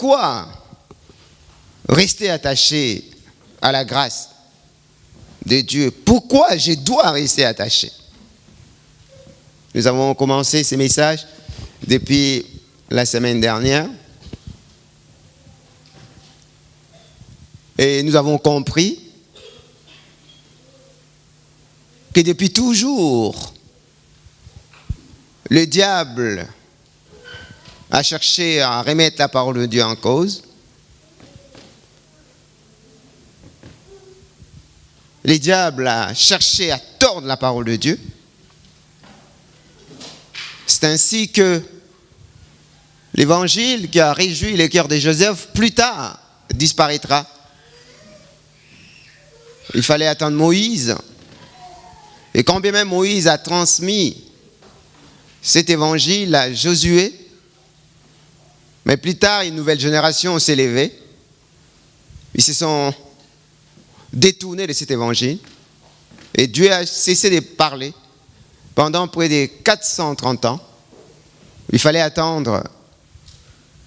pourquoi rester attaché à la grâce de Dieu? Pourquoi je dois rester attaché? Nous avons commencé ces messages depuis la semaine dernière. Et nous avons compris que depuis toujours, le diable a cherché à remettre la parole de Dieu en cause. Le diable a cherché à tordre la parole de Dieu. C'est ainsi que l'évangile qui a réjoui le cœur de Joseph, plus tard, disparaîtra. Il fallait attendre Moïse. Et quand bien même Moïse a transmis cet évangile à Josué, mais plus tard, une nouvelle génération s'est levée. Ils se sont détournés de cet évangile. Et Dieu a cessé de parler pendant près de 430 ans. Il fallait attendre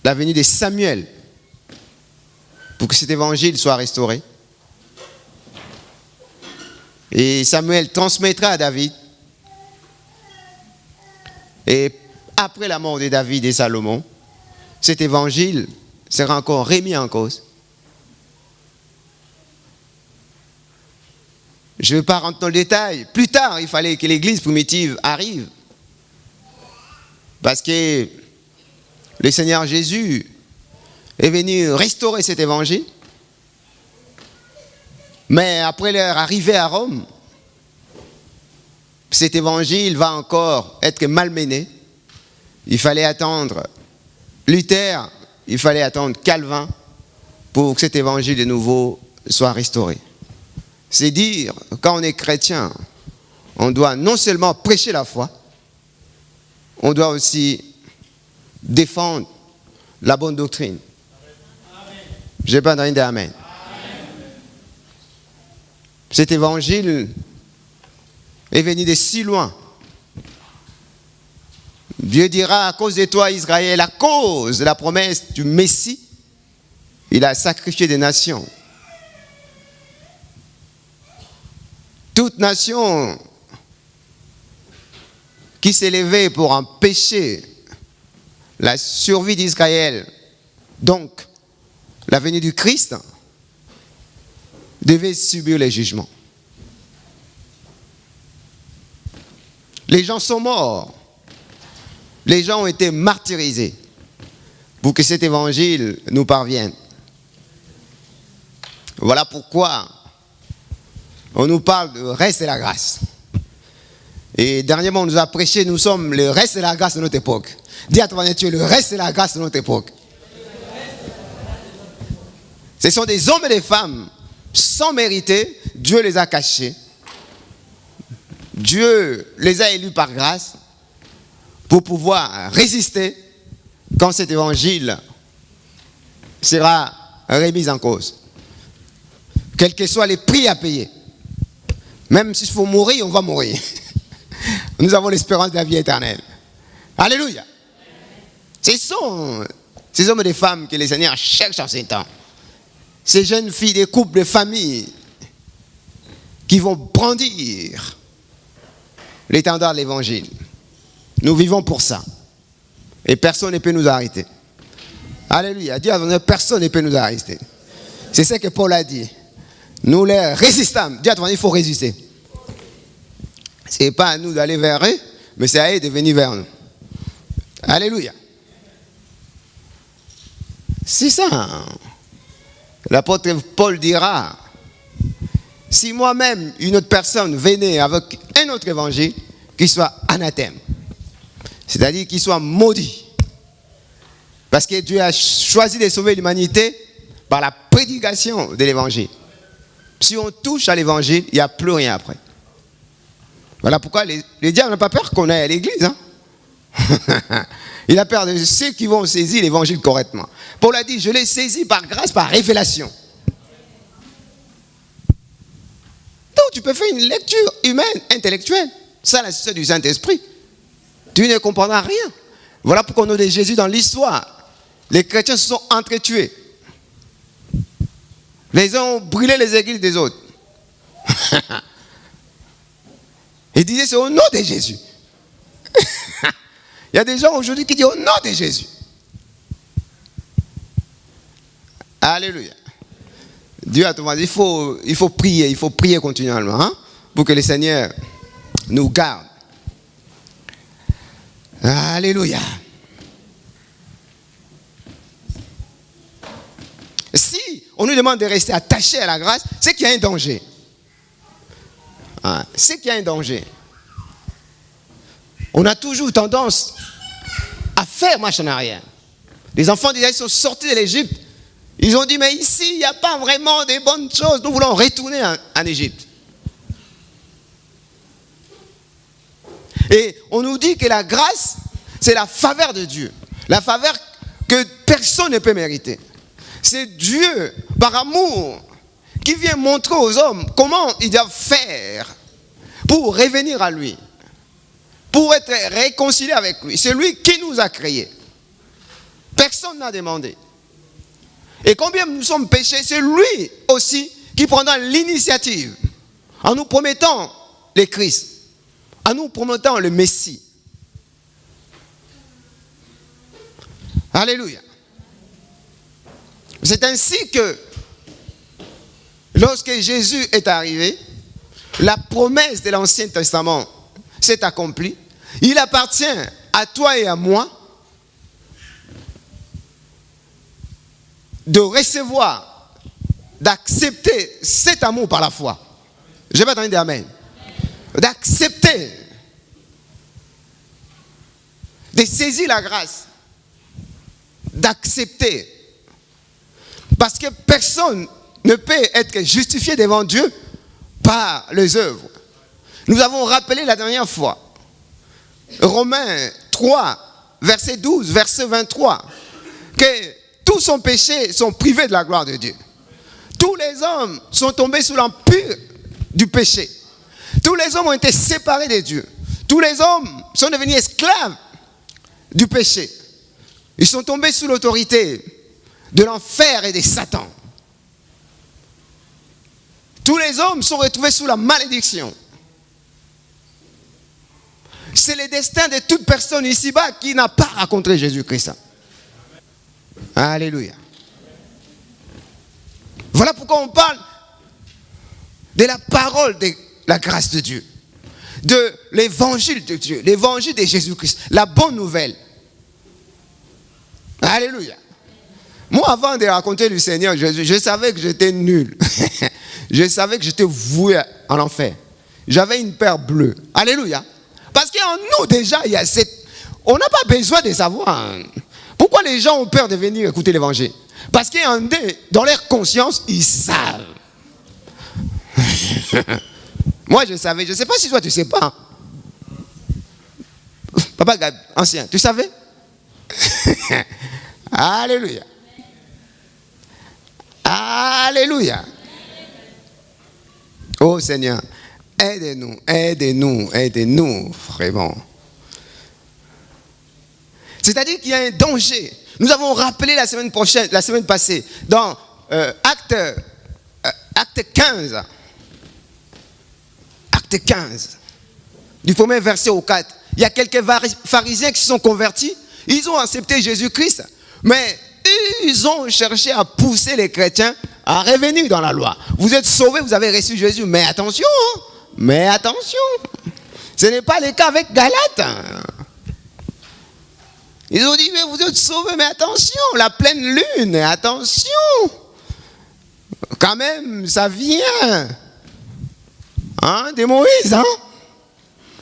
la venue de Samuel pour que cet évangile soit restauré. Et Samuel transmettra à David. Et après la mort de David et Salomon, cet évangile sera encore remis en cause. Je ne vais pas rentrer dans le détail. Plus tard, il fallait que l'église primitive arrive. Parce que le Seigneur Jésus est venu restaurer cet évangile. Mais après leur arrivée à Rome, cet évangile va encore être malmené. Il fallait attendre Luther, il fallait attendre Calvin pour que cet évangile de nouveau soit restauré. C'est dire, quand on est chrétien, on doit non seulement prêcher la foi, on doit aussi défendre la bonne doctrine. Je n'ai pas entendu d'amen. Cet évangile est venu de si loin. Dieu dira, à cause de toi, Israël, à cause de la promesse du Messie, il a sacrifié des nations. Toute nation qui s'est levée pour empêcher la survie d'Israël, donc la venue du Christ, devait subir les jugements. Les gens sont morts. Les gens ont été martyrisés pour que cet évangile nous parvienne. Voilà pourquoi on nous parle de reste de la grâce. Et dernièrement, on nous a prêché, nous sommes le reste de la grâce de notre époque. Dis à ton voisin, tu es le reste de la grâce de notre époque. Ce sont des hommes et des femmes sans mériter. Dieu les a cachés. Dieu les a élus par grâce pour pouvoir résister quand cet évangile sera remis en cause. Quels que soient les prix à payer. Même s'il faut mourir, on va mourir. Nous avons l'espérance de la vie éternelle. Alléluia. Ce sont ces hommes et des femmes que les Seigneurs cherchent en ces temps. Ces jeunes filles, des couples, des familles qui vont brandir l'étendard de l'évangile. Nous vivons pour ça. Et personne ne peut nous arrêter. Alléluia. Dis à ton personne ne peut nous arrêter. C'est ce que Paul a dit. Nous les résistons. Dis à ton il faut résister. Ce n'est pas à nous d'aller vers eux, mais c'est à eux de venir vers nous. Alléluia. C'est ça. L'apôtre Paul dira, si moi-même, une autre personne venait avec un autre évangile, qu'il soit anathème. C'est-à-dire qu'il soit maudit. Parce que Dieu a choisi de sauver l'humanité par la prédication de l'évangile. Si on touche à l'évangile, il n'y a plus rien après. Voilà pourquoi le diable n'a pas peur qu'on aille à l'église. Hein? Il a peur de ceux qui vont saisir l'évangile correctement. Paul a dit, je l'ai saisi par grâce, par révélation. Donc tu peux faire une lecture humaine, intellectuelle. Ça, c'est du Saint-Esprit. Tu ne comprendras rien. Voilà pourquoi on a de Jésus dans l'histoire. les chrétiens se sont entretués. Les uns ont brûlé les églises des autres. Ils disaient c'est au nom de Jésus. Il y a des gens aujourd'hui qui disent au nom de Jésus. Alléluia. Dieu a tout dit, il faut prier continuellement, hein, pour que le Seigneur nous garde. Alléluia. Si on nous demande de rester attachés à la grâce, c'est qu'il y a un danger. C'est qu'il y a un danger. On a toujours tendance à faire marche en arrière. Les enfants d'Israël sont sortis de l'Égypte. Ils ont dit, mais ici, il n'y a pas vraiment de bonnes choses. Nous voulons retourner en Égypte. Et on nous dit que la grâce, c'est la faveur de Dieu. La faveur que personne ne peut mériter. C'est Dieu, par amour, qui vient montrer aux hommes comment ils doivent faire pour revenir à lui, pour être réconciliés avec lui. C'est lui qui nous a créés. Personne n'a demandé. Et combien nous sommes péchés, c'est lui aussi qui prendra l'initiative en nous promettant le Christ, en nous promettant le Messie. Alléluia. C'est ainsi que lorsque Jésus est arrivé, la promesse de l'Ancien Testament s'est accomplie. Il appartient à toi et à moi de recevoir, d'accepter cet amour par la foi. Je vais t'entendre dire amen. D'accepter, de saisir la grâce, d'accepter. Parce que personne ne peut être justifié devant Dieu par les œuvres. Nous avons rappelé la dernière fois, Romains 3, verset 12, verset 23, que tous son péché sont privés de la gloire de Dieu. Tous les hommes sont tombés sous l'empire du péché. Tous les hommes ont été séparés de Dieu. Tous les hommes sont devenus esclaves du péché. Ils sont tombés sous l'autorité de l'enfer et de Satan. Tous les hommes sont retrouvés sous la malédiction. C'est le destin de toute personne ici-bas qui n'a pas rencontré Jésus-Christ. Alléluia. Voilà pourquoi on parle de la parole de la grâce de Dieu, de l'évangile de Dieu, l'évangile de Jésus-Christ, la bonne nouvelle. Alléluia. Moi, avant de raconter le Seigneur Jésus, je savais que j'étais nul. Je savais que j'étais voué en enfer. J'avais une peur bleue. Alléluia. Parce qu'en nous, déjà, il y a cette... On n'a pas besoin de savoir. Pourquoi les gens ont peur de venir écouter l'évangile? Parce qu'en eux, dans leur conscience, ils savent. Moi, je savais. Je ne sais pas si toi, tu ne sais pas. Papa Gab, ancien, tu savais? Alléluia. Alléluia. Oh Seigneur, aide-nous, aide-nous, aide-nous, vraiment. C'est-à-dire qu'il y a un danger. Nous avons rappelé la semaine passée, dans acte 15. Acte 15. Du premier verset au 4. Il y a quelques pharisiens qui se sont convertis. Ils ont accepté Jésus-Christ. Mais ils ont cherché à pousser les chrétiens à revenir dans la loi. Vous êtes sauvés, vous avez reçu Jésus. Mais attention, hein? Mais attention. Ce n'est pas le cas avec Galates. Ils ont dit, mais vous êtes sauvés, mais attention, la pleine lune, attention. Quand même, ça vient. Hein, de Moïse, hein.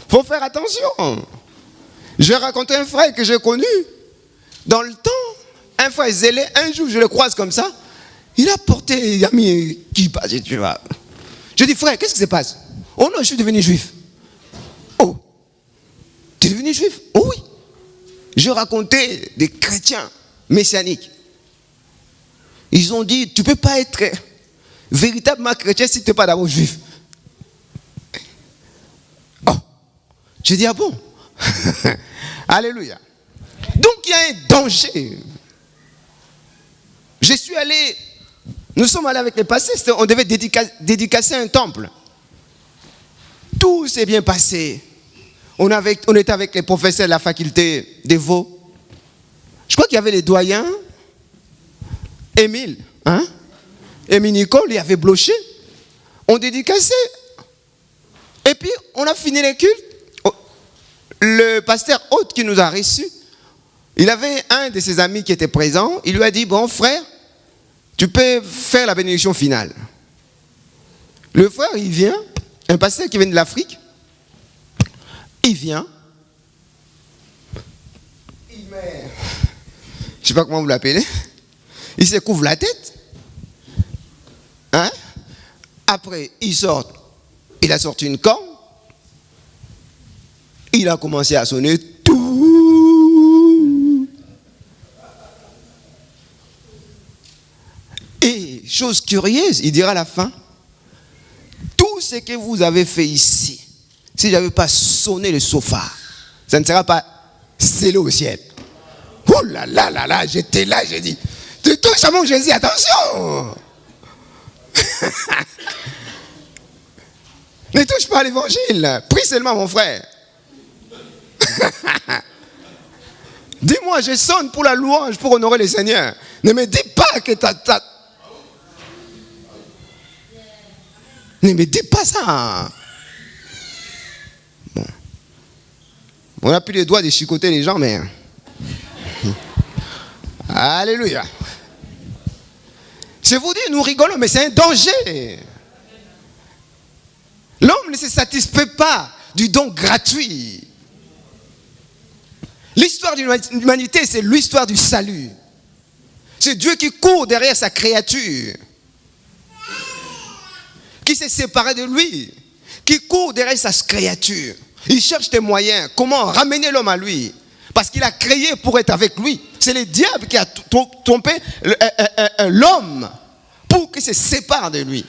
Faut faire attention. Je vais raconter un frère que j'ai connu dans le temps. Un frère zélé, un jour je le croise comme ça. Il a porté, il a mis qui passe, tu vois. Je dis, frère, qu'est-ce qui se passe? Oh non, je suis devenu juif. Oh, tu es devenu juif? Oh oui. Je racontais des chrétiens messianiques. Ils ont dit, tu ne peux pas être véritablement chrétien si tu n'es pas d'abord juif. Oh, je dis, ah bon? Alléluia. Donc il y a un danger. Nous sommes allés avec les pasteurs, on devait dédicacer un temple. Tout s'est bien passé. On était avec les professeurs de la faculté des Vaux. Je crois qu'il y avait les doyens. Émile Nicole, il avait bloché. On dédicaçait. Et puis, on a fini les cultes. Le pasteur hôte qui nous a reçus, il avait un de ses amis qui était présent. Il lui a dit, bon frère, tu peux faire la bénédiction finale. Le frère, il vient, un pasteur qui vient de l'Afrique, il vient, il met, je ne sais pas comment vous l'appelez, il se couvre la tête. Après, il a sorti une corne, il a commencé à sonner tout. Et chose curieuse, il dira à la fin, tout ce que vous avez fait ici, si je n'avais pas sonné le sofa, ça ne sera pas scellé au ciel. Oh là là là là, j'étais là, j'ai dit, tu touches à mon Jésus, attention. Ne touche pas à l'évangile, prie seulement mon frère. Dis-moi, je sonne pour la louange, pour honorer le Seigneur. Ne me dis pas que Ne me dis pas ça. Bon. On n'a plus les doigts de chicoter les gens, mais... Alléluia. Je vous dis, nous rigolons, mais c'est un danger. L'homme ne se satisfait pas du don gratuit. L'histoire de l'humanité, c'est l'histoire du salut. C'est Dieu qui court derrière sa créature, qui s'est séparé de lui, qui court derrière sa créature. Il cherche des moyens, comment ramener l'homme à lui, parce qu'il a créé pour être avec lui. C'est le diable qui a trompé l'homme pour qu'il se sépare de lui.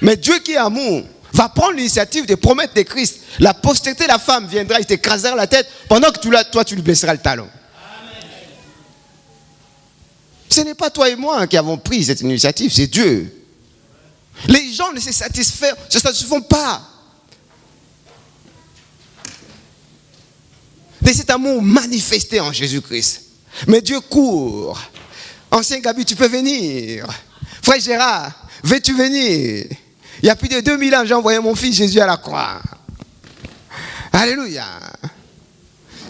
Mais Dieu qui est amour va prendre l'initiative de promettre de Christ. La postérité de la femme viendra, il t'écrasera la tête, pendant que toi tu lui baisseras le talon. Amen. Ce n'est pas toi et moi qui avons pris cette initiative, c'est Dieu. Les gens ne se satisfont pas de cet amour manifesté en Jésus-Christ. Mais Dieu court. Ancien Gabi, tu peux venir. Frère Gérard, veux-tu venir? Il y a plus de 2000 ans, j'ai envoyé mon fils Jésus à la croix. Alléluia.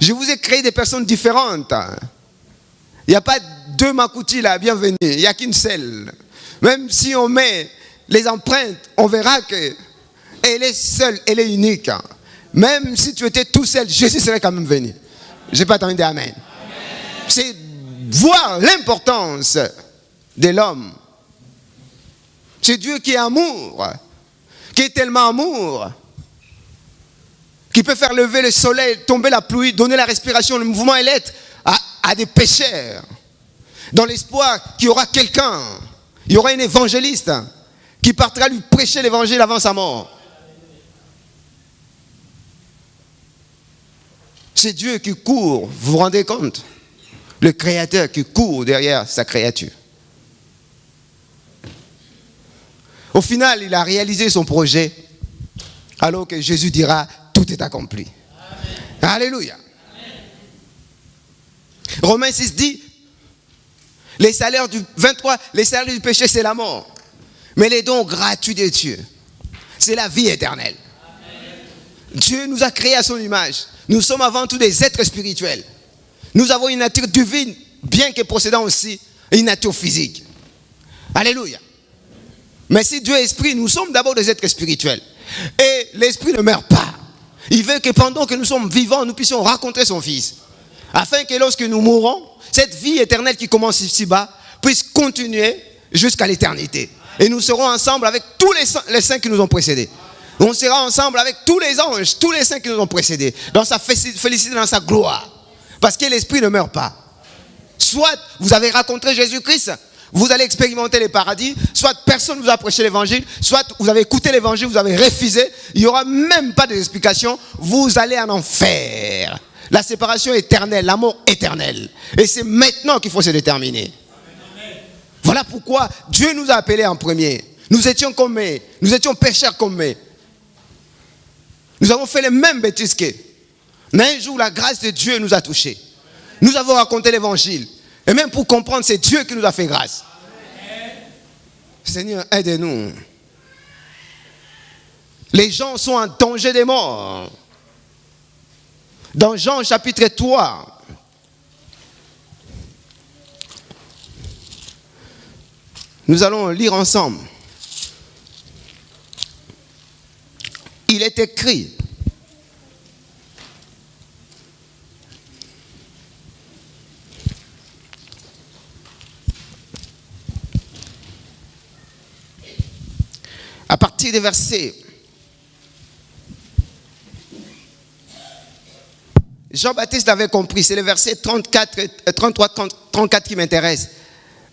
Je vous ai créé des personnes différentes. Il n'y a pas deux Makouti là, bienvenue. Il n'y a qu'une seule. Même si on met les empreintes, on verra qu'elle est seule, elle est unique. Même si tu étais tout seul, Jésus serait quand même venu. Je n'ai pas entendu amen. Amen. C'est voir l'importance de l'homme. C'est Dieu qui est amour, qui est tellement amour, qui peut faire lever le soleil, tomber la pluie, donner la respiration, le mouvement et l'être à des pécheurs. Dans l'espoir qu'il y aura quelqu'un, il y aura un évangéliste qui partira lui prêcher l'évangile avant sa mort. C'est Dieu qui court, vous vous rendez compte? Le Créateur qui court derrière sa créature. Au final, il a réalisé son projet, alors que Jésus dira, tout est accompli. Amen. Alléluia. Amen. Romains 6 dit, les salaires du péché, c'est la mort. Mais les dons gratuits de Dieu, c'est la vie éternelle. Amen. Dieu nous a créés à son image. Nous sommes avant tout des êtres spirituels. Nous avons une nature divine, bien que possédant aussi une nature physique. Alléluia. Mais si Dieu est esprit, nous sommes d'abord des êtres spirituels. Et l'esprit ne meurt pas. Il veut que pendant que nous sommes vivants, nous puissions rencontrer son Fils. Afin que lorsque nous mourrons, cette vie éternelle qui commence ici-bas puisse continuer jusqu'à l'éternité. Et nous serons ensemble avec tous les saints qui nous ont précédés. On sera ensemble avec tous les anges, tous les saints qui nous ont précédés. Dans sa félicité, dans sa gloire. Parce que l'esprit ne meurt pas. Soit vous avez rencontré Jésus-Christ, vous allez expérimenter les paradis, soit personne ne vous a prêché l'évangile, soit vous avez écouté l'évangile, vous avez refusé, il n'y aura même pas d'explication, vous allez en enfer. La séparation éternelle, la mort éternelle. Et c'est maintenant qu'il faut se déterminer. Amen. Voilà pourquoi Dieu nous a appelés en premier. Nous étions comme eux. Nous étions pécheurs comme eux. Nous avons fait les mêmes bêtises qu'eux. Mais un jour, la grâce de Dieu nous a touchés. Nous avons raconté l'évangile. Et même pour comprendre, c'est Dieu qui nous a fait grâce. Seigneur, aide-nous. Les gens sont en danger de mort. Dans Jean chapitre 3, nous allons lire ensemble. Il est écrit, à partir des versets Jean-Baptiste l'avait compris, c'est le verset 33-34 qui m'intéresse.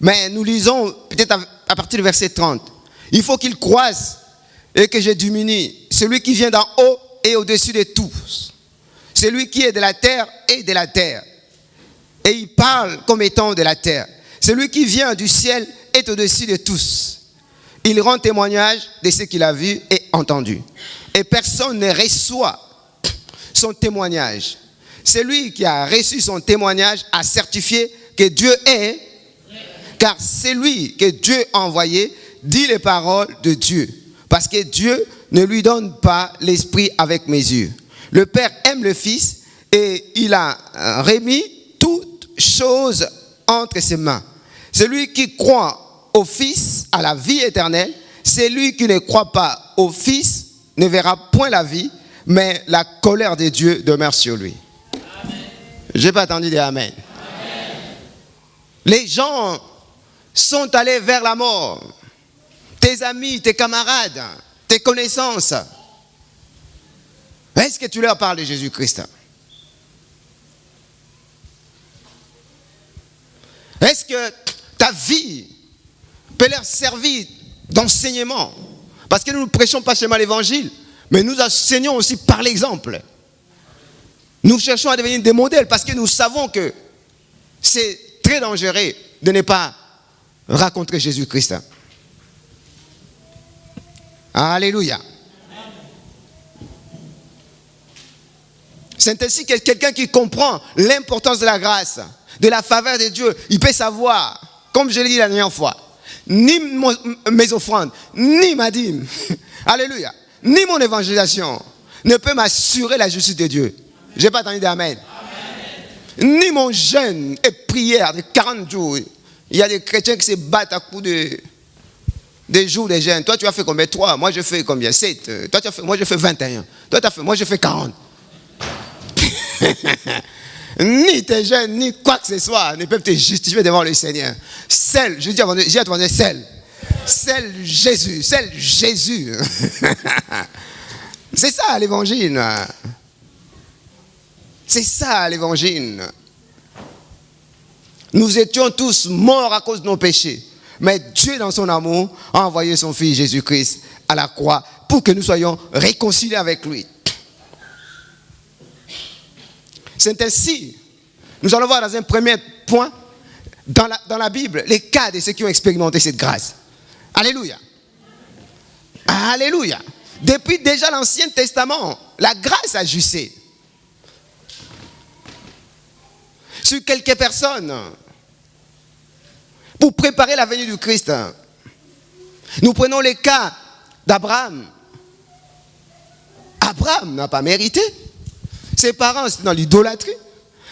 Mais nous lisons peut-être à partir du verset 30. Il faut qu'il croisse et que je diminue. Celui qui vient d'en haut est au-dessus de tous. Celui qui est de la terre est de la terre. Et il parle comme étant de la terre. Celui qui vient du ciel est au-dessus de tous. Il rend témoignage de ce qu'il a vu et entendu. Et personne ne reçoit son témoignage. Celui qui a reçu son témoignage a certifié que Dieu est, car celui que Dieu a envoyé dit les paroles de Dieu, parce que Dieu ne lui donne pas l'esprit avec mesure. Le Père aime le Fils et il a remis toutes choses entre ses mains. Celui qui croit au Fils a la vie éternelle. Celui qui ne croit pas au Fils ne verra point la vie, mais la colère de Dieu demeure sur lui. Je n'ai pas attendu des amen. Amen. Les gens sont allés vers la mort. Tes amis, tes camarades, tes connaissances. Est-ce que tu leur parles de Jésus-Christ? Est-ce que ta vie peut leur servir d'enseignement? Parce que nous ne prêchons pas seulement l'évangile, mais nous enseignons aussi par l'exemple. Nous cherchons à devenir des modèles parce que nous savons que c'est très dangereux de ne pas raconter Jésus-Christ. Alléluia. C'est ainsi que quelqu'un qui comprend l'importance de la grâce, de la faveur de Dieu, il peut savoir, comme je l'ai dit la dernière fois, ni mes offrandes, ni ma dîme, alléluia, ni mon évangélisation ne peut m'assurer la justice de Dieu. Je n'ai pas entendu d'amen. Ni mon jeûne et prière de 40 jours. Il y a des chrétiens qui se battent à coups de jours de jeûne. Toi, tu as fait combien? 3. Moi, je fais combien? 7. Toi, tu as fait, moi, je fais 21. Toi, tu as fait, moi, je fais 40. Ni tes jeûnes, ni quoi que ce soit ne peuvent te justifier devant le Seigneur. Seul, je dis avant, j'ai attendu seul. Seul Jésus. Seul Jésus. C'est ça l'évangile. C'est ça l'évangile. Nous étions tous morts à cause de nos péchés. Mais Dieu, dans son amour, a envoyé son Fils Jésus-Christ à la croix pour que nous soyons réconciliés avec lui. C'est ainsi, nous allons voir dans un premier point, dans la Bible, les cas de ceux qui ont expérimenté cette grâce. Alléluia. Alléluia. Depuis déjà l'Ancien Testament, la grâce a agissé sur quelques personnes pour préparer la venue du Christ. Nous prenons le cas d'Abraham. Abraham n'a pas mérité. Ses parents étaient dans l'idolâtrie.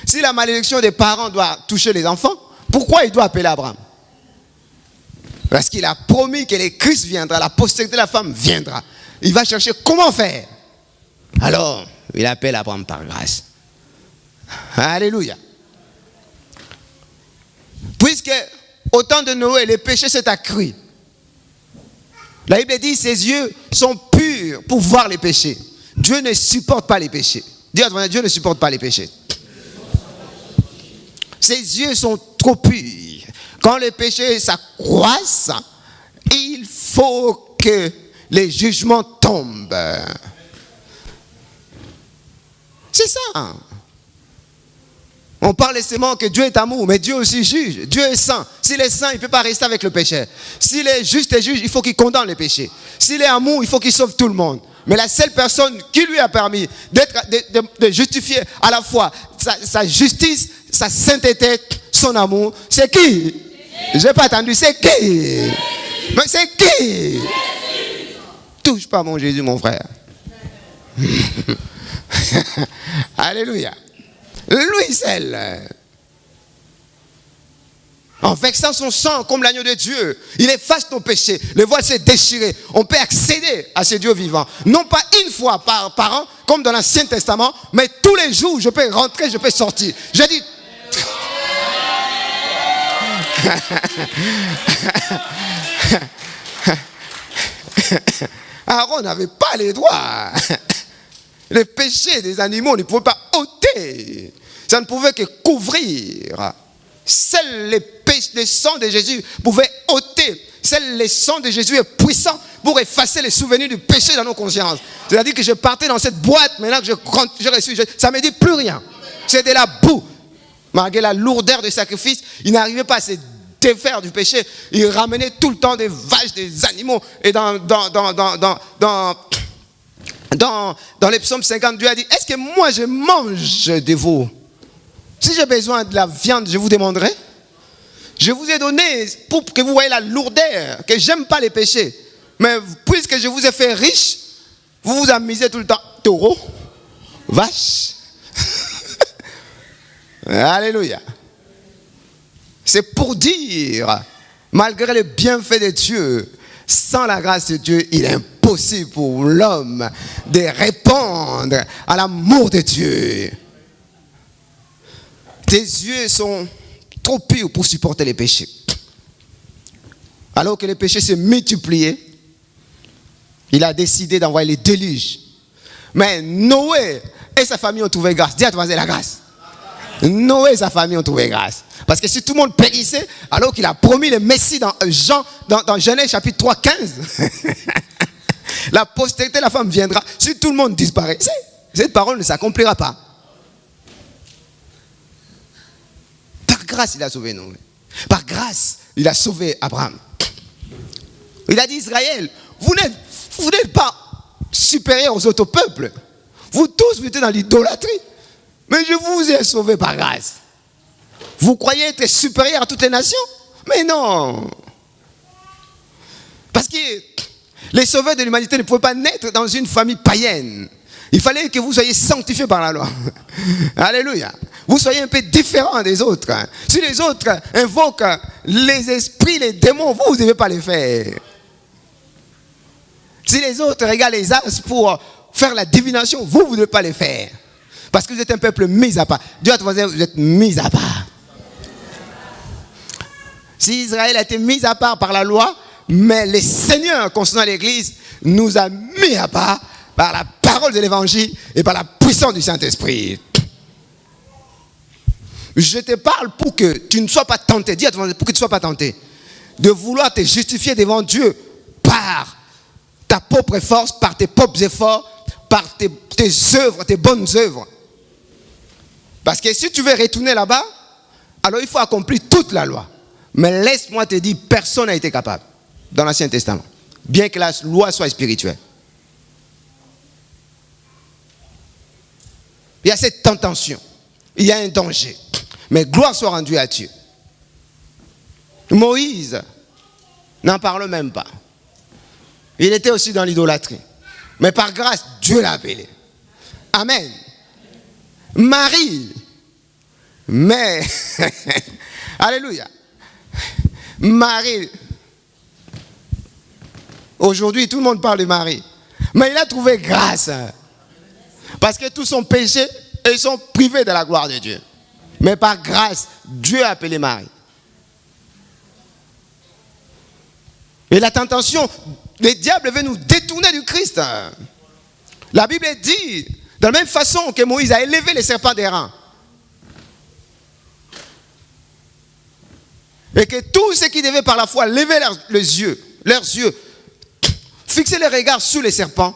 Si la malédiction des parents doit toucher les enfants, pourquoi il doit appeler Abraham? Parce qu'il a promis que le Christ viendra, la postérité de la femme viendra. Il va chercher comment faire. Alors, il appelle Abraham par grâce. Alléluia. Puisque au temps de Noé, le péché s'est accru. La Bible dit ses yeux sont purs pour voir les péchés. Dieu ne supporte pas les péchés. Dieu ne supporte pas les péchés. Ses yeux sont trop purs. Quand le péché s'accroisse, il faut que les jugements tombent. C'est ça. On parle seulement que Dieu est amour, mais Dieu aussi juge. Dieu est saint. S'il est saint, il ne peut pas rester avec le péché. S'il est juste et juge, il faut qu'il condamne les péchés. S'il est amour, il faut qu'il sauve tout le monde. Mais la seule personne qui lui a permis de justifier à la fois sa justice, sa sainteté, son amour, c'est qui? Je n'ai pas entendu, c'est qui? Mais c'est qui? Touche pas mon Jésus, mon frère. Alléluia. Lui seul. En versant son sang comme l'agneau de Dieu, il efface nos péchés. Le voile s'est déchiré. On peut accéder à ce Dieu vivant. Non pas une fois par an, comme dans l'Ancien Testament, mais tous les jours, je peux rentrer, je peux sortir. Je dis... Aaron n'avait pas les droits. Les péchés des animaux ne pouvaient pas ôter. Ça ne pouvait que couvrir. Seul le sang de Jésus pouvait ôter. Seul le sang de Jésus est puissant pour effacer les souvenirs du péché dans nos consciences. C'est-à-dire que je partais dans cette boîte, maintenant que je reçu, ça ne me dit plus rien. C'est de la boue. Malgré la lourdeur du sacrifice, il n'arrivait pas à se défaire du péché. Il ramenait tout le temps des vaches, des animaux. Et dans les psaumes 50, Dieu a dit, est-ce que moi je mange de vous? Si j'ai besoin de la viande, je vous demanderai. Je vous ai donné pour que vous voyez la lourdeur, que j'aime pas les péchés. Mais puisque je vous ai fait riche, vous vous amusez tout le temps. Taureau, vache. Alléluia. C'est pour dire, malgré les bienfaits de Dieu, sans la grâce de Dieu, il est impossible pour l'homme de répondre à l'amour de Dieu. Tes yeux sont trop purs pour supporter les péchés. Alors que les péchés se multipliaient, il a décidé d'envoyer les déluges. Mais Noé et sa famille ont trouvé grâce. Dis à toi, c'est la grâce. Noé et sa famille ont trouvé grâce. Parce que si tout le monde périssait, alors qu'il a promis le Messie dans Genèse chapitre 3, 15, la postérité de la femme viendra. Si tout le monde disparaît, cette parole ne s'accomplira pas. Par grâce, il a sauvé Noé. Par grâce, il a sauvé Abraham. Il a dit, Israël, vous n'êtes pas supérieurs aux autres peuples. Vous tous, vous êtes dans l'idolâtrie. Mais je vous ai sauvé par grâce. Vous croyez être supérieur à toutes les nations? Mais non. Parce que les sauveurs de l'humanité ne pouvaient pas naître dans une famille païenne. Il fallait que vous soyez sanctifiés par la loi. Alléluia. Vous soyez un peu différents des autres. Si les autres invoquent les esprits, les démons, vous ne devez pas les faire. Si les autres regardent les as pour faire la divination, vous ne devez pas les faire. Parce que vous êtes un peuple mis à part. Dieu a dit, vous êtes mis à part. Si Israël a été mis à part par la loi, mais le Seigneur, concernant l'Église, nous a mis à part par la parole de l'Évangile et par la puissance du Saint-Esprit. Je te parle pour que tu ne sois pas tenté. Dis à toi, pour que tu ne sois pas tenté. De vouloir te justifier devant Dieu par ta propre force, par tes propres efforts, par tes œuvres, tes bonnes œuvres. Parce que si tu veux retourner là-bas, alors il faut accomplir toute la loi. Mais laisse-moi te dire, personne n'a été capable dans l'Ancien Testament. Bien que la loi soit spirituelle. Il y a cette tentation. Il y a un danger. Mais gloire soit rendue à Dieu. Moïse n'en parle même pas. Il était aussi dans l'idolâtrie. Mais par grâce, Dieu l'a appelé. Amen. Marie. Mais, alléluia. Marie. Aujourd'hui, tout le monde parle de Marie. Mais il a trouvé grâce. Parce que tous son péché, ils sont privés de la gloire de Dieu. Mais par grâce, Dieu a appelé Marie. Et la tentation, le diable veut nous détourner du Christ. La Bible dit, de la même façon que Moïse a élevé les serpents d'airain, et que tous ceux qui devaient par la foi lever leurs yeux, fixer les regards sur les serpents,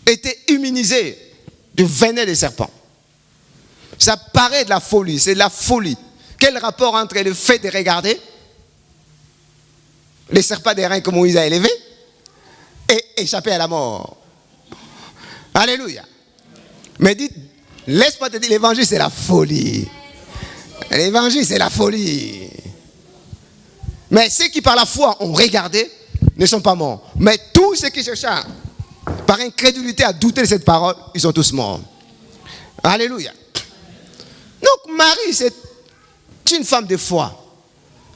étaient immunisés du venin des serpents. Ça paraît de la folie, c'est de la folie. Quel rapport entre le fait de regarder les serpents des reins que Moïse a élevés et échapper à la mort? Alléluia. Mais dites, laisse-moi te dire, l'évangile c'est la folie. L'évangile c'est la folie. Mais ceux qui par la foi ont regardé ne sont pas morts. Mais tous ceux qui cherchent par incrédulité à douter de cette parole, ils sont tous morts. Alléluia. Donc Marie, c'est une femme de foi.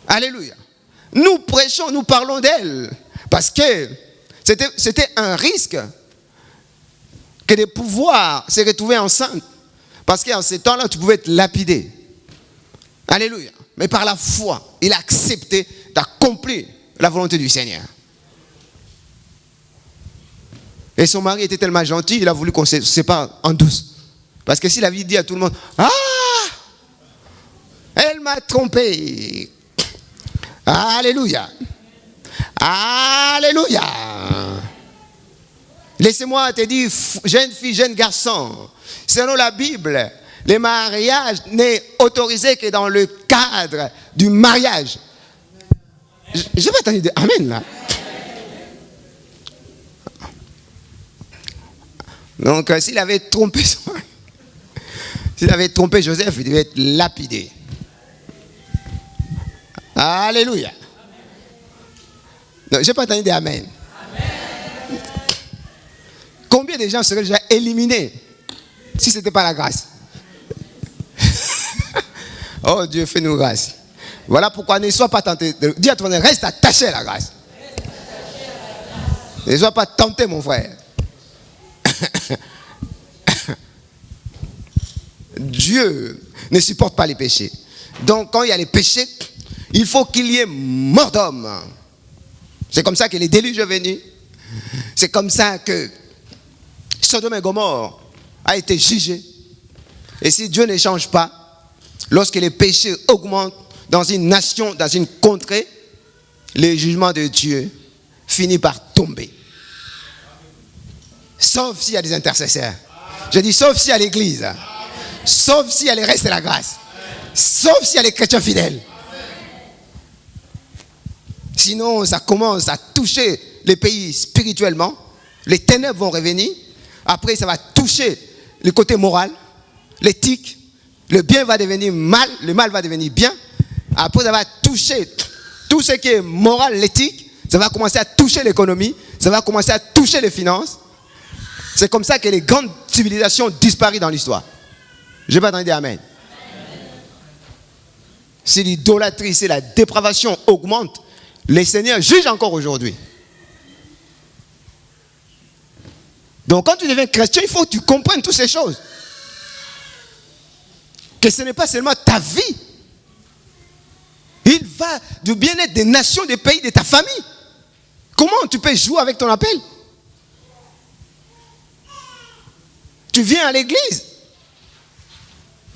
Alléluia. Nous prêchons, nous parlons d'elle. Parce que c'était un risque que de pouvoir se retrouver enceinte. Parce qu'en ces temps-là, tu pouvais être lapidé. Alléluia. Mais par la foi, il a accepté d'accomplir la volonté du Seigneur. Et son mari était tellement gentil, il a voulu qu'on se sépare en douce. Parce que s'il avait dit à tout le monde, « Ah, elle m'a trompé. » Alléluia. Alléluia. Laissez-moi te dire, jeune fille, jeune garçon, selon la Bible, le mariage n'est autorisé que dans le cadre du mariage. Je vais t'entendre dire Amen là. Donc s'il avait trompé Joseph, il devait être lapidé. Alléluia. Je n'ai pas entendu dire Amen. Combien de gens seraient déjà éliminés si ce n'était pas la grâce? Oh Dieu, fais-nous grâce. Voilà pourquoi ne sois pas tenté. Dis à ton frère, reste attaché à la grâce. Ne sois pas tenté, mon frère. Dieu ne supporte pas les péchés. Donc quand il y a les péchés, il faut qu'il y ait mort d'homme. C'est comme ça que les déluges sont venus. C'est comme ça que Sodome et Gomorrhe a été jugé. Et si Dieu ne change pas, lorsque les péchés augmentent dans une nation, dans une contrée, le jugement de Dieu finit par tomber. Sauf s'il y a des intercesseurs. Je dis sauf s'il y a l'église. Sauf s'il y a les restes de la grâce. Sauf s'il y a les chrétiens fidèles. Sinon, ça commence à toucher les pays spirituellement. Les ténèbres vont revenir. Après, ça va toucher le côté moral, l'éthique. Le bien va devenir mal, le mal va devenir bien. Après, ça va toucher tout ce qui est moral, l'éthique. Ça va commencer à toucher l'économie. Ça va commencer à toucher les finances. C'est comme ça que les grandes civilisations disparaissent dans l'histoire. Je vais pas t'en dire Amen. Si l'idolâtrie, si la dépravation augmente, les seigneurs jugent encore aujourd'hui. Donc quand tu deviens chrétien, il faut que tu comprennes toutes ces choses. Que ce n'est pas seulement ta vie. Il va du bien-être des nations, des pays, de ta famille. Comment tu peux jouer avec ton appel? Tu viens à l'église.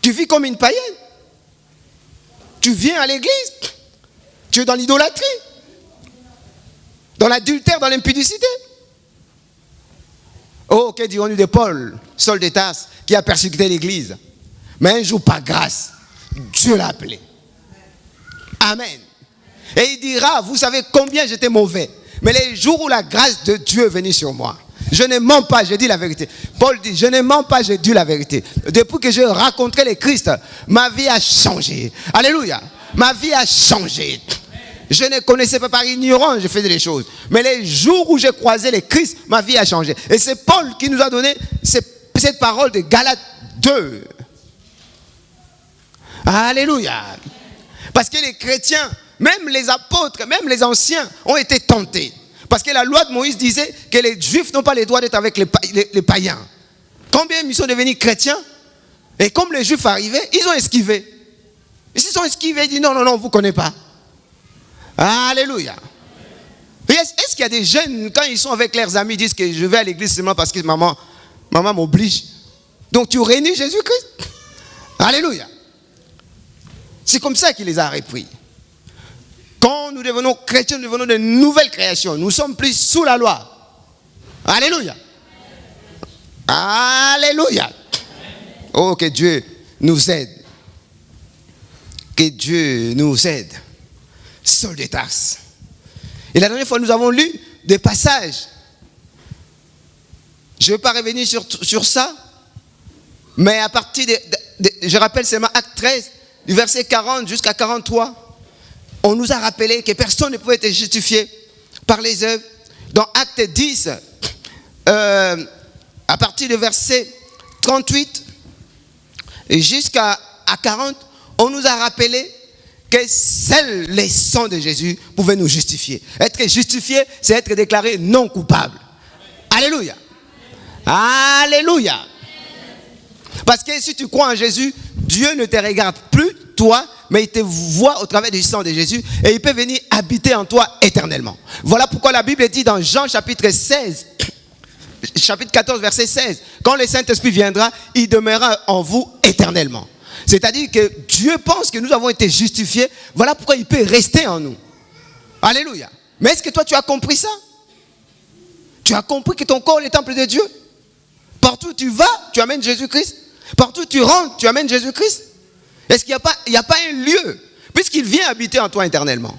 Tu vis comme une païenne. Tu viens à l'église. Tu es dans l'idolâtrie. Dans l'adultère, dans l'impudicité. Oh, que dirons-nous de Paul, Saul de Tarse, qui a persécuté l'église. Mais un jour, par grâce, Dieu l'a appelé. Amen. Et il dira, vous savez combien j'étais mauvais. Mais les jours où la grâce de Dieu est venue sur moi, je ne mens pas, je dis la vérité. Paul dit, je ne mens pas, je dis la vérité. Depuis que j'ai rencontré le Christ, ma vie a changé. Alléluia. Ma vie a changé. Je ne connaissais pas par ignorance, je faisais des choses. Mais les jours où j'ai croisé le Christ, ma vie a changé. Et c'est Paul qui nous a donné cette parole de Galates 2. Alléluia. Parce que les chrétiens, même les apôtres, même les anciens ont été tentés. Parce que la loi de Moïse disait que les juifs n'ont pas le droit d'être avec les païens. Combien ils sont devenus chrétiens? Et comme les juifs arrivaient, ils ont esquivé. Et s'ils ont esquivé, ils disent non, on ne vous connaît pas. Alléluia. Est-ce qu'il y a des jeunes, quand ils sont avec leurs amis, disent que je vais à l'église seulement parce que maman m'oblige? Donc tu réunis Jésus-Christ? Alléluia. C'est comme ça qu'il les a repris. Quand nous devenons chrétiens, nous devenons de nouvelles créations. Nous sommes plus sous la loi. Alléluia. Alléluia. Oh, que Dieu nous aide. Que Dieu nous aide. Saul de Tarse. Et la dernière fois, nous avons lu des passages. Je ne vais pas revenir sur ça, mais à partir je rappelle seulement Acte 13, du verset 40 jusqu'à 43, on nous a rappelé que personne ne pouvait être justifié par les œuvres. Dans Acte 10, à partir du verset 38 jusqu'à 40, on nous a rappelé que seuls les sangs de Jésus pouvaient nous justifier. Être justifié, c'est être déclaré non coupable. Alléluia. Alléluia. Parce que si tu crois en Jésus, Dieu ne te regarde plus, toi, mais il te voit au travers du sang de Jésus et il peut venir habiter en toi éternellement. Voilà pourquoi la Bible dit dans Jean chapitre 16, chapitre 14, verset 16, quand le Saint-Esprit viendra, il demeurera en vous éternellement. C'est-à-dire que Dieu pense que nous avons été justifiés. Voilà pourquoi il peut rester en nous. Alléluia. Mais est-ce que toi tu as compris ça? Tu as compris que ton corps est le temple de Dieu? Partout où tu vas, tu amènes Jésus-Christ. Partout où tu rentres, tu amènes Jésus-Christ. Est-ce qu'il n'y a pas un lieu, puisqu'il vient habiter en toi éternellement?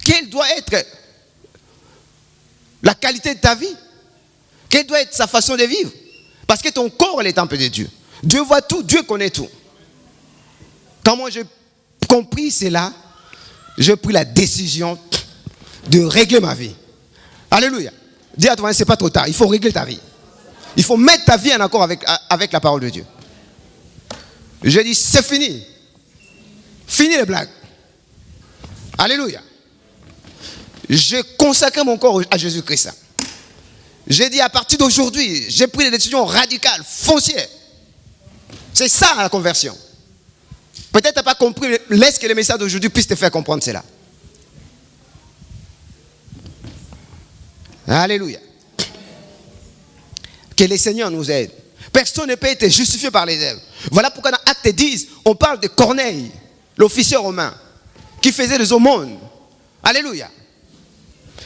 Quelle doit être la qualité de ta vie? Quelle doit être sa façon de vivre? Parce que ton corps est le temple de Dieu. Dieu voit tout, Dieu connaît tout. Quand moi j'ai compris cela, j'ai pris la décision de régler ma vie. Alléluia. Dis à toi, c'est pas trop tard, il faut régler ta vie. Il faut mettre ta vie en accord avec la parole de Dieu. Je dis, c'est fini. Fini les blagues. Alléluia. J'ai consacré mon corps à Jésus-Christ. J'ai dit, à partir d'aujourd'hui, j'ai pris des décisions radicales, foncières. C'est ça la conversion. Peut-être tu n'as pas compris, laisse que le message d'aujourd'hui puisse te faire comprendre cela. Alléluia. Que le Seigneur nous aide. Personne ne peut être justifié par les œuvres. Voilà pourquoi dans Acte 10, on parle de Corneille, l'officier romain, qui faisait des aumônes. Alléluia.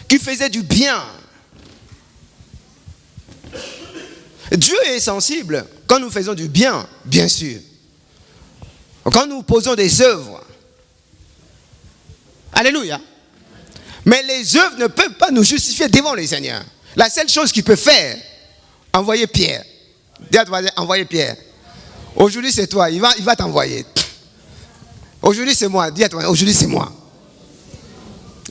Qui faisait du bien. Dieu est sensible quand nous faisons du bien, bien sûr. Quand nous posons des œuvres. Alléluia. Mais les œuvres ne peuvent pas nous justifier devant le Seigneur. La seule chose qu'il peut faire, envoyer Pierre. Dis à toi, envoyer Pierre. Aujourd'hui c'est toi, il va t'envoyer. Aujourd'hui c'est moi, dis à toi, aujourd'hui c'est moi.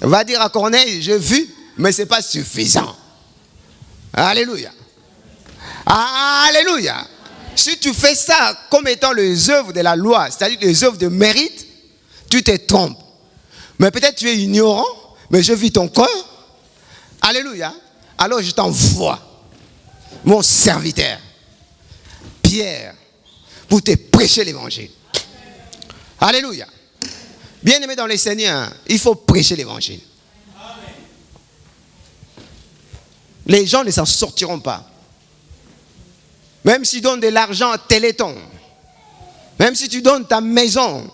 Va dire à Corneille, j'ai vu, mais ce n'est pas suffisant. Alléluia. Alléluia. Si tu fais ça comme étant les œuvres de la loi, c'est-à-dire les œuvres de mérite, tu te trompes. Mais peut-être tu es ignorant, mais je vis ton corps. Alléluia. Alors je t'envoie mon serviteur, Pierre, pour te prêcher l'évangile. Alléluia. Bien-aimé dans le Seigneur, il faut prêcher l'évangile. Les gens ne s'en sortiront pas. Même si tu donnes de l'argent à Téléthon, même si tu donnes ta maison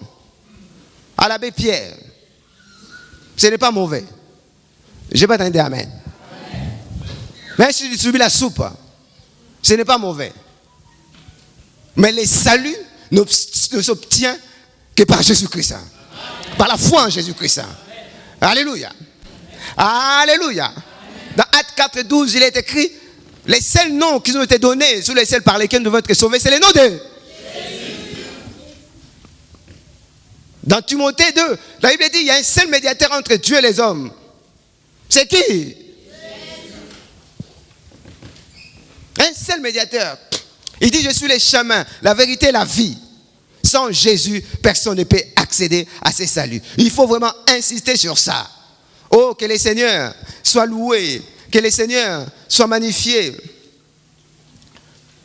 à l'abbé Pierre, ce n'est pas mauvais. Je n'ai pas entendu amen. Même si tu distribues la soupe, ce n'est pas mauvais. Mais le salut ne s'obtient que par Jésus-Christ. Par la foi en Jésus-Christ. Alléluia. Alléluia. Dans Acte 4, 12, il est écrit, les seuls noms qui nous ont été donnés, sous les seuls par lesquels nous devons être sauvés, c'est les noms de Jésus. Dans Timothée 2, la Bible dit, il y a un seul médiateur entre Dieu et les hommes. C'est qui? Jésus. Un seul médiateur. Il dit, je suis le chemin, la vérité et la vie. Sans Jésus, personne ne peut accéder à ce salut. Il faut vraiment insister sur ça. Oh, que le Seigneur soit loué, que le Seigneur soit magnifié.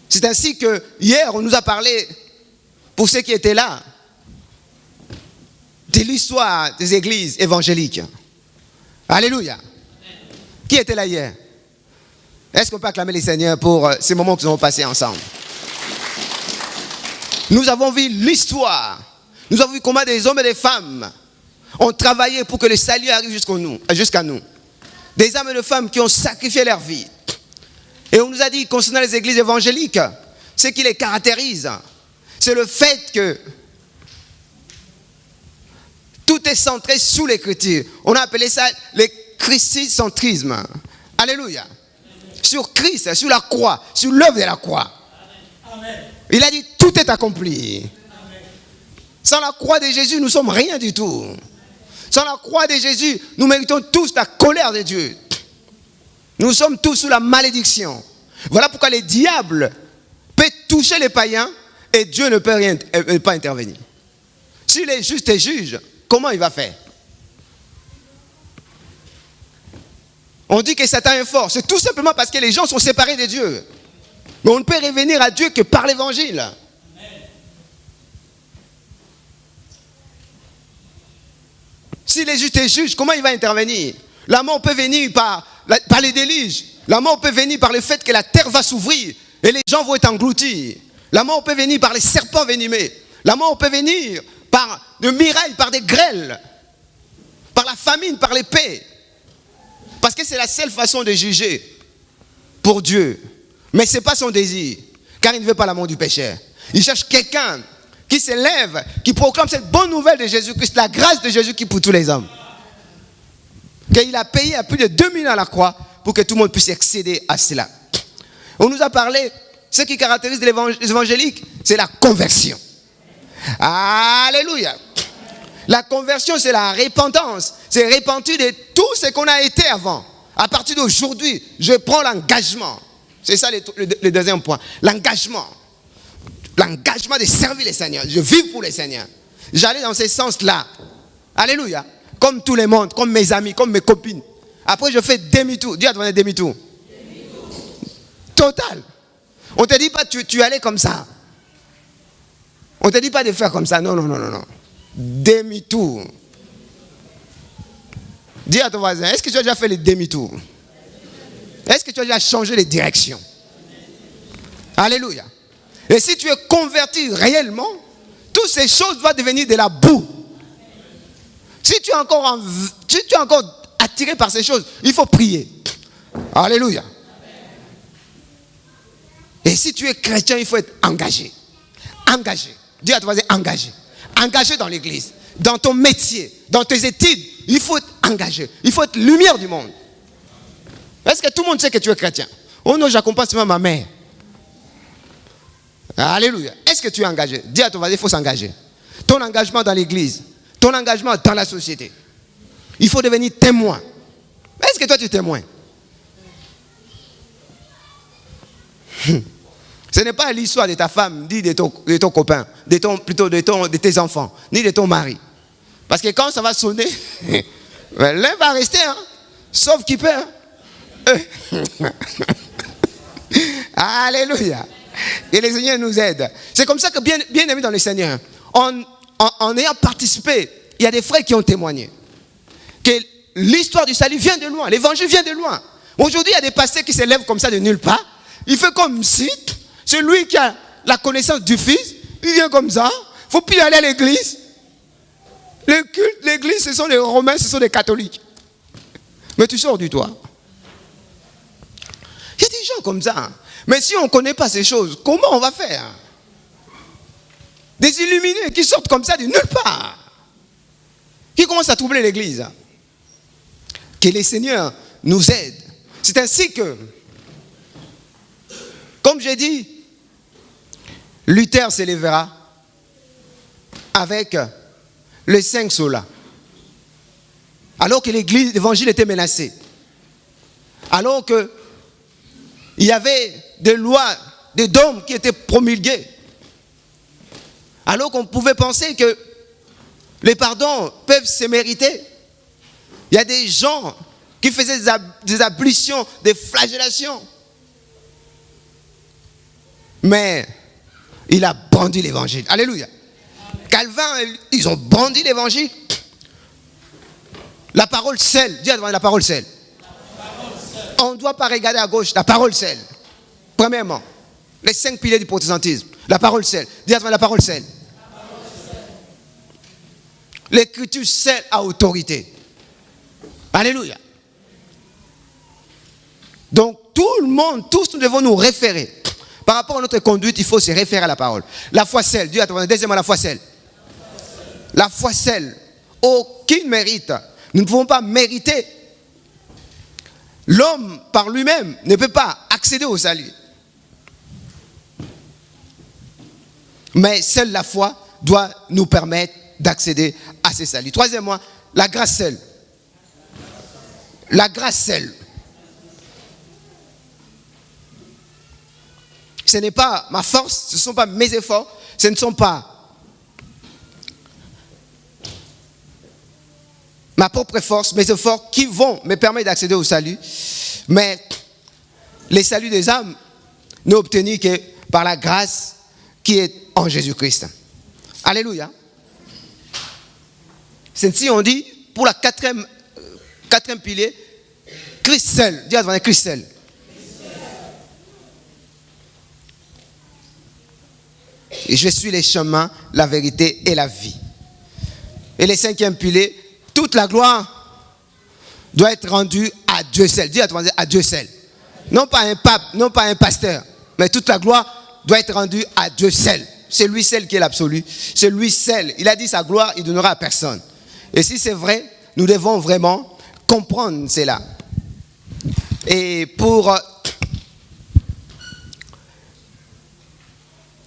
C'est ainsi que hier, on nous a parlé, pour ceux qui étaient là, de l'histoire des églises évangéliques. Alléluia. Qui était là hier? Est-ce qu'on peut acclamer le Seigneur pour ces moments que nous avons passés ensemble? Nous avons vu l'histoire. Nous avons vu comment des hommes et des femmes ont travaillé pour que le salut arrive jusqu'à nous. Des hommes et des femmes qui ont sacrifié leur vie. Et on nous a dit concernant les églises évangéliques, ce qui les caractérise, c'est le fait que tout est centré sous l'écriture. On a appelé ça le christicentrisme. Alléluia. Sur Christ, sur la croix, sur l'œuvre de la croix. Amen. Il a dit tout est accompli. Amen. Sans la croix de Jésus, nous ne sommes rien du tout. Sans la croix de Jésus, nous méritons tous la colère de Dieu. Nous sommes tous sous la malédiction. Voilà pourquoi le diable peut toucher les païens et Dieu ne peut pas intervenir. S'il est juste et juge, comment il va faire? On dit que Satan est fort. C'est tout simplement parce que les gens sont séparés de Dieu. Mais on ne peut revenir à Dieu que par l'évangile. S'il est juste et juge, comment il va intervenir? La mort peut venir par les déluges. La mort peut venir par le fait que la terre va s'ouvrir et les gens vont être engloutis. La mort peut venir par les serpents venimeux. La mort peut venir par des mirailles, par des grêles, par la famine, par l'épée. Parce que c'est la seule façon de juger pour Dieu. Mais ce n'est pas son désir, car il ne veut pas la mort du pécheur. Il cherche quelqu'un qui s'élève, qui proclame cette bonne nouvelle de Jésus-Christ, la grâce de Jésus-Christ pour tous les hommes. Qu'il a payé à plus de 2000 ans à la croix pour que tout le monde puisse accéder à cela. On nous a parlé, ce qui caractérise les évangéliques, c'est la conversion. Alléluia. La conversion, c'est la repentance. C'est repentir de tout ce qu'on a été avant. À partir d'aujourd'hui, je prends l'engagement. C'est ça le deuxième point. L'engagement. L'engagement de servir le Seigneur. Je vis pour le Seigneur. J'allais dans ce sens-là. Alléluia. Comme tout le monde, comme mes amis, comme mes copines. Après, je fais demi-tour. Dis à toi, demi-tour. Total. On ne te dit pas tu allais comme ça. On ne te dit pas de faire comme ça. Non. Demi-tour. Dis à ton voisin, est-ce que tu as déjà fait le demi-tour? Est-ce que tu as déjà changé de direction? Alléluia. Et si tu es converti réellement, toutes ces choses doivent devenir de la boue. Si tu es encore attiré par ces choses, il faut prier. Alléluia. Et si tu es chrétien, il faut être engagé. Engagé. Dis à ton voisin, engagé. Engagé dans l'église, dans ton métier, dans tes études. Il faut être engagé. Il faut être lumière du monde. Est-ce que tout le monde sait que tu es chrétien? Oh non, j'accompagne seulement ma mère. Alléluia. Est-ce que tu es engagé? Dis à ton voisin, il faut s'engager. Ton engagement dans l'église, ton engagement dans la société. Il faut devenir témoin. Est-ce que toi tu es témoin? Ce n'est pas l'histoire de ta femme, ni de ton copain, de tes enfants, ni de ton mari. Parce que quand ça va sonner, l'un va rester, hein, sauf qui peut. Hein. Alléluia. Et le Seigneur nous aide. C'est comme ça que, bien aimé dans le Seigneur, en ayant participé, il y a des frères qui ont témoigné que l'histoire du salut vient de loin, l'évangile vient de loin. Aujourd'hui, il y a des pasteurs qui s'élèvent comme ça de nulle part. Il fait comme si celui qui a la connaissance du Fils, il vient comme ça. Il ne faut plus aller à l'église. Le culte, l'église, ce sont les Romains, ce sont les catholiques. Mais tu sors du toit. Il y a des gens comme ça. Mais si on ne connaît pas ces choses, comment on va faire? Des illuminés qui sortent comme ça de nulle part. Qui commencent à troubler l'église. Que les Seigneurs nous aident. C'est ainsi que, comme j'ai dit, Luther s'élèvera avec les 5 solas. Alors que l'église, l'évangile était menacé. Alors que il y avait des lois, des dogmes qui étaient promulgués. Alors qu'on pouvait penser que les pardons peuvent se mériter. Il y a des gens qui faisaient des ablutions, des flagellations. Mais il a brandi l'évangile. Alléluia. Calvin, ils ont brandi l'évangile. La parole seule. Dis à toi, la parole seule. On ne doit pas regarder à gauche. La parole seule. Premièrement, les 5 piliers du protestantisme. La parole seule. Dis à toi, la parole seule. L'écriture seule a autorité. Alléluia. Donc tout le monde, tous nous devons nous référer. Par rapport à notre conduite, il faut se référer à la parole. La foi seule, Dieu a trouvé. Deuxièmement, la foi seule. La foi seule. Aucune mérite. Nous ne pouvons pas mériter. L'homme, par lui-même, ne peut pas accéder au salut. Mais seule la foi doit nous permettre d'accéder à ce salut. Troisièmement, la grâce seule. La grâce seule. Ce n'est pas ma force, ce ne sont pas mes efforts, ce ne sont pas ma propre force, mes efforts qui vont me permettre d'accéder au salut. Mais le salut des âmes n'est obtenu que par la grâce qui est en Jésus-Christ. Alléluia. C'est ainsi on dit, pour la quatrième pilier, Christ seul. Dis à Christ seul. Et je suis le chemin, la vérité et la vie. Et le cinquième pilier, toute la gloire doit être rendue à Dieu seul. Dis à Dieu seul. Non pas un pape, non pas un pasteur, mais toute la gloire doit être rendue à Dieu seul. C'est lui seul qui est l'absolu. C'est lui seul. Il a dit sa gloire, il donnera à personne. Et si c'est vrai, nous devons vraiment comprendre cela. Et pour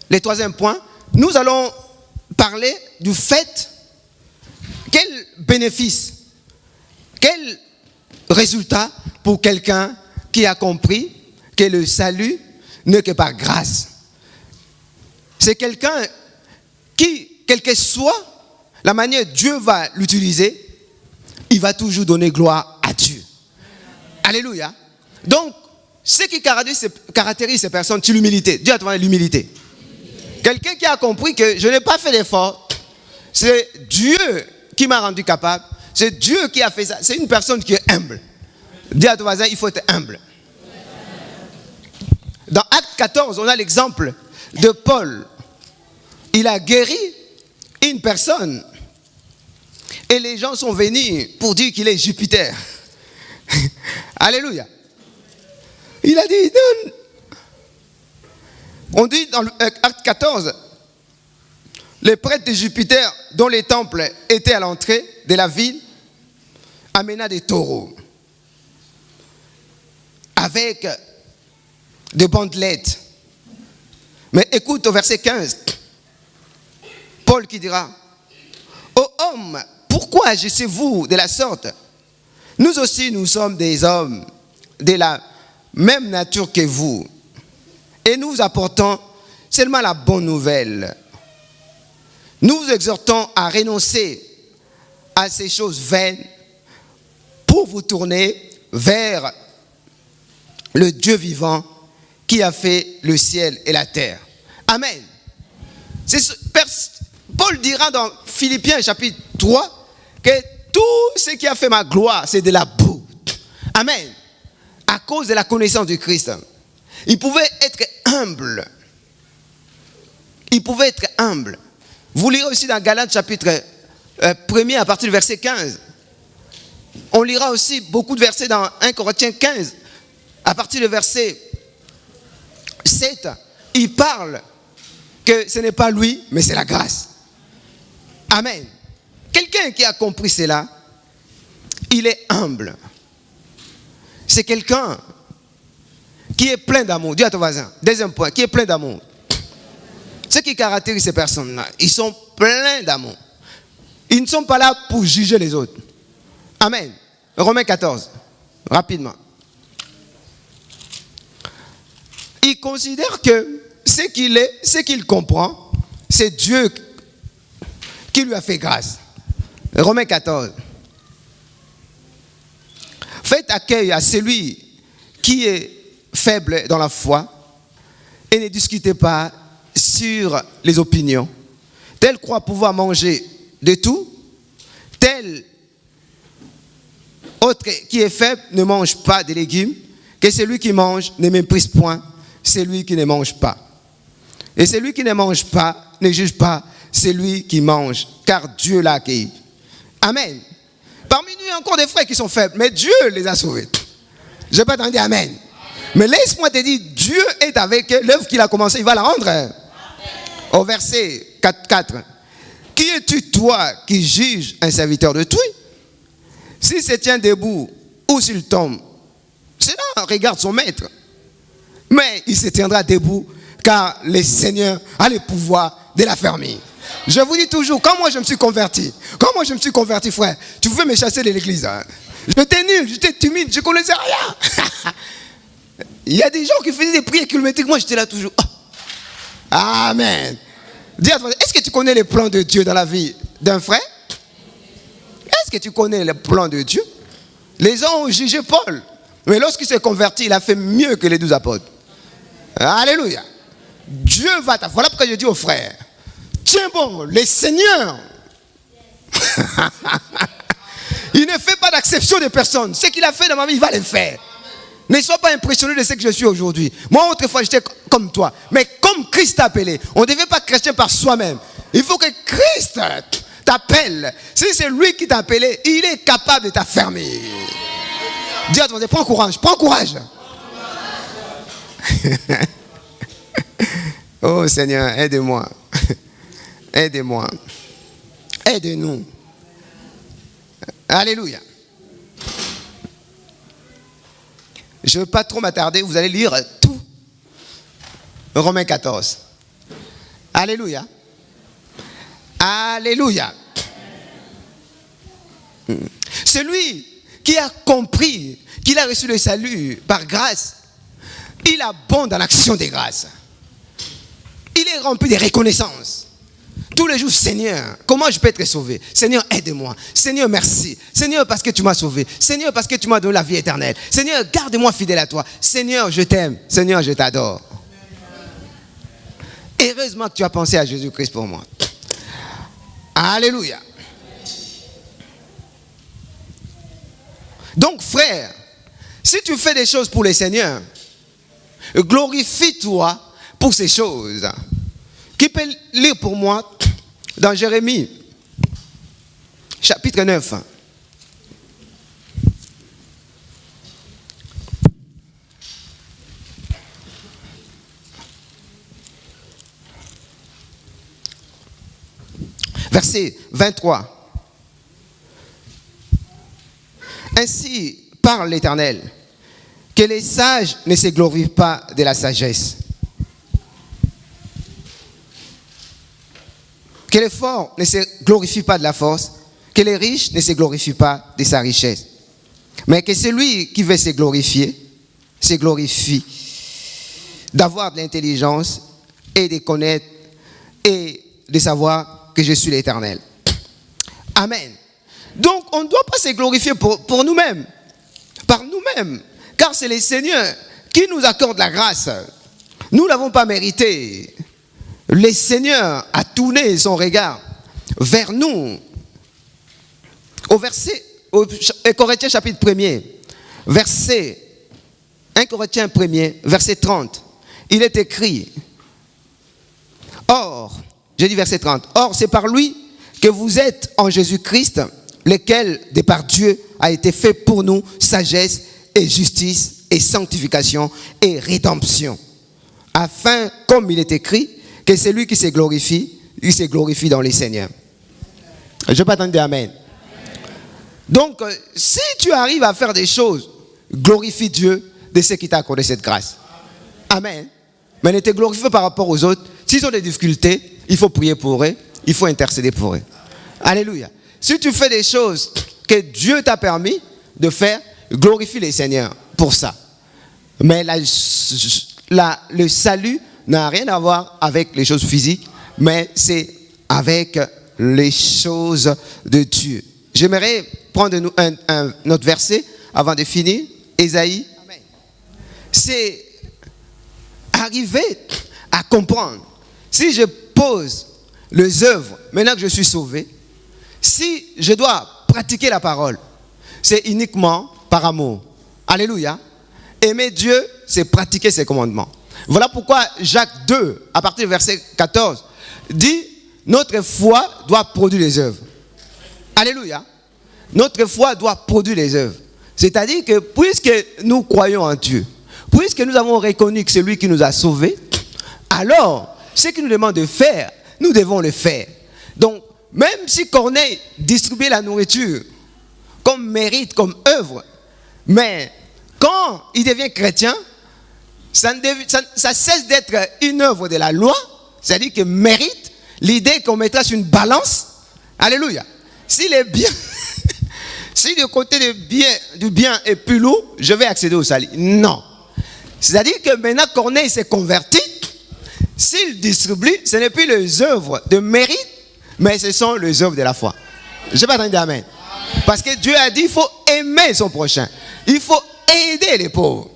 le troisième point, nous allons parler du fait, quel bénéfice, quel résultat pour quelqu'un qui a compris que le salut n'est que par grâce. C'est quelqu'un qui, quelle que soit la manière dont Dieu va l'utiliser, il va toujours donner gloire à Dieu. Alléluia. Donc, ce qui caractérise ces personnes, c'est l'humilité. Dieu a trouvé l'humilité. Quelqu'un qui a compris que je n'ai pas fait d'effort, c'est Dieu qui m'a rendu capable, c'est Dieu qui a fait ça. C'est une personne qui est humble. Dis à ton voisin, il faut être humble. Dans Acte 14, on a l'exemple de Paul. Il a guéri une personne et les gens sont venus pour dire qu'il est Jupiter. Alléluia. Il a dit, non. On dit dans Acte 14, les prêtres de Jupiter, dont les temples étaient à l'entrée de la ville, amena des taureaux avec des bandelettes. Mais écoute au verset 15, Paul qui dira, ô hommes, pourquoi agissez-vous de la sorte? Nous aussi, nous sommes des hommes de la même nature que vous. Et nous vous apportons seulement la bonne nouvelle. Nous vous exhortons à renoncer à ces choses vaines pour vous tourner vers le Dieu vivant qui a fait le ciel et la terre. Amen. Paul dira dans Philippiens chapitre 3 que tout ce qui a fait ma gloire, c'est de la boue. Amen. À cause de la connaissance du Christ. Il pouvait être humble. Il pouvait être humble. Vous lirez aussi dans Galates chapitre 1er à partir du verset 15. On lira aussi beaucoup de versets dans 1 Corinthiens 15. À partir du verset 7, il parle que ce n'est pas lui, mais c'est la grâce. Amen. Quelqu'un qui a compris cela, il est humble. C'est quelqu'un qui est plein d'amour. Dis à ton voisin. Deuxième point, qui est plein d'amour. Ce qui caractérise ces personnes-là, ils sont pleins d'amour. Ils ne sont pas là pour juger les autres. Amen. Romains 14, rapidement. Il considère que ce qu'il est, ce qu'il comprend, c'est Dieu qui lui a fait grâce. Romains 14. Faites accueil à celui qui est faible dans la foi et ne discutez pas sur les opinions. Tel croit pouvoir manger de tout, tel autre qui est faible ne mange pas de légumes, que celui qui mange ne méprise point celui qui ne mange pas. Et celui qui ne mange pas ne juge pas celui qui mange, car Dieu l'a accueilli. Amen. Parmi nous, il y a encore des frères qui sont faibles, mais Dieu les a sauvés. Je ne vais pas t'en dire Amen. Mais laisse-moi te dire, Dieu Dieu est avec eux. L'œuvre qu'il a commencée, il va la rendre. Amen. Au verset 4. Qui es-tu, toi, qui juges un serviteur de tout? S'il se tient debout ou s'il tombe, cela regarde son maître. Mais il se tiendra debout, car le Seigneur a le pouvoir de l'affermir. Je vous dis toujours, quand moi je me suis converti, frère, tu pouvais me chasser de l'église. Hein. J'étais nul, j'étais timide, je ne connaissais rien. Il y a des gens qui faisaient des prières kilométriques, moi j'étais là toujours. Oh. Amen. Dis à toi, est-ce que tu connais les plans de Dieu dans la vie d'un frère? Est-ce que tu connais les plans de Dieu? Les gens ont jugé Paul. Mais lorsqu'il s'est converti, il a fait mieux que les 12 apôtres. Alléluia. Dieu va t'appeler. Voilà pourquoi je dis aux frères, tiens bon, le Seigneur, il ne fait pas d'acception de personne. Ce qu'il a fait dans ma vie, il va le faire. Ne sois pas impressionné de ce que je suis aujourd'hui. Moi, autrefois, j'étais comme toi. Mais comme Christ t'a appelé, on ne devait pas chrétien par soi-même. Il faut que Christ t'appelle. Si c'est lui qui t'a appelé, il est capable de t'affermir. Dis à toi, prends courage, prends courage. Oh Seigneur, aide-moi. Aide-moi. Aide-nous. Alléluia. Je ne veux pas trop m'attarder, vous allez lire tout. Romains 14. Alléluia. Alléluia. Celui qui a compris qu'il a reçu le salut par grâce, il abonde dans l'action des grâces. Il est rempli de reconnaissance. Tous les jours, Seigneur, comment je peux être sauvé? Seigneur, aide-moi. Seigneur, merci. Seigneur, parce que tu m'as sauvé. Seigneur, parce que tu m'as donné la vie éternelle. Seigneur, garde-moi fidèle à toi. Seigneur, je t'aime. Seigneur, je t'adore. Heureusement que tu as pensé à Jésus-Christ pour moi. Alléluia. Donc, frère, si tu fais des choses pour le Seigneur, glorifie-toi pour ces choses. Qui peut lire pour moi dans Jérémie, chapitre 9. Verset 23. Ainsi parle l'Éternel, que les sages ne se glorifient pas de la sagesse, que les forts ne se glorifient pas de la force, que les riches ne se glorifient pas de sa richesse, mais que celui qui veut se glorifie d'avoir de l'intelligence et de connaître et de savoir que je suis l'Éternel. Amen. Donc on ne doit pas se glorifier pour nous-mêmes, par nous-mêmes, car c'est le Seigneur qui nous accorde la grâce. Nous ne l'avons pas mérité. Le Seigneur a tourné son regard vers nous. Au Corinthiens chapitre 1er, verset 1 Corinthiens 1er, verset 30, il est écrit, or, j'ai dit verset 30, or c'est par lui que vous êtes en Jésus-Christ, lequel, de par Dieu, a été fait pour nous sagesse et justice et sanctification et rédemption, afin, comme il est écrit, que celui qui se glorifie, il se glorifie dans les Seigneurs. Je ne vais pas attendre Amen. Donc, si tu arrives à faire des choses, glorifie Dieu de ce qui t'a accordé cette grâce. Amen. Mais ne te glorifie pas par rapport aux autres. S'ils ont des difficultés, il faut prier pour eux, il faut intercéder pour eux. Alléluia. Si tu fais des choses que Dieu t'a permis de faire, glorifie les Seigneurs pour ça. Mais le salut n'a rien à voir avec les choses physiques, mais c'est avec les choses de Dieu. J'aimerais prendre un autre verset avant de finir. Ésaïe. C'est arriver à comprendre. Si je pose les œuvres, maintenant que je suis sauvé, si je dois pratiquer la parole, c'est uniquement par amour. Alléluia. Aimer Dieu, c'est pratiquer ses commandements. Voilà pourquoi Jacques 2, à partir du verset 14, dit « Notre foi doit produire les œuvres. » Alléluia. Notre foi doit produire les œuvres. C'est-à-dire que puisque nous croyons en Dieu, Puisque nous avons reconnu que c'est lui qui nous a sauvés, alors ce qu'il nous demande de faire, nous devons le faire. Donc, même si Corneille distribuait la nourriture comme mérite, comme œuvre, mais quand il devient chrétien, ça cesse d'être une œuvre de la loi, c'est-à-dire que mérite, l'idée qu'on mettra sur une balance, alléluia. S'il est bien, si du côté du bien est plus lourd, je vais accéder au salut. Non. C'est-à-dire que maintenant Corneille s'est converti, s'il distribue, ce n'est plus les œuvres de mérite, mais ce sont les œuvres de la foi. Je ne vais pas entendre amen. Parce que Dieu a dit qu'il faut aimer son prochain. Il faut aider les pauvres.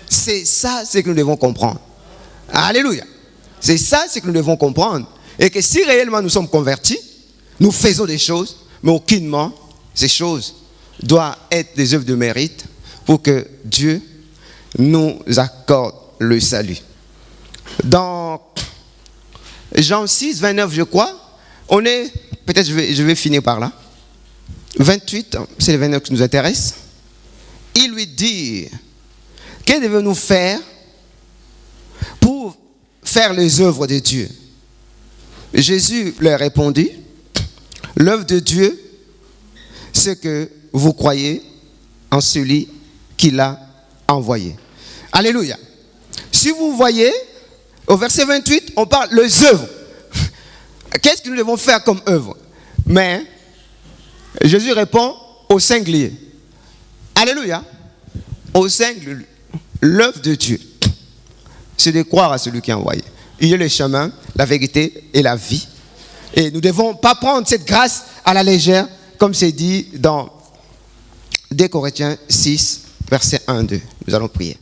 C'est ça ce que nous devons comprendre. Alléluia. C'est ça ce que nous devons comprendre. Et que si réellement nous sommes convertis, nous faisons des choses, mais aucunement ces choses doivent être des œuvres de mérite pour que Dieu nous accorde le salut. Dans Jean 6, 29, je crois, on est, peut-être je vais finir par là. 28, c'est le 29 qui nous intéresse. Il lui dit, que devons-nous faire pour faire les œuvres de Dieu? Jésus leur répondit, l'œuvre de Dieu, c'est que vous croyez en celui qui l'a envoyé. Alléluia. Si vous voyez, au verset 28, on parle les œuvres. Qu'est-ce que nous devons faire comme œuvre? Mais Jésus répond au singulier. Alléluia. Au singulier. L'œuvre de Dieu, c'est de croire à celui qui a envoyé. Il est le chemin, la vérité et la vie. Et nous ne devons pas prendre cette grâce à la légère, comme c'est dit dans 2 Corinthiens 6, verset 1-2. Nous allons prier.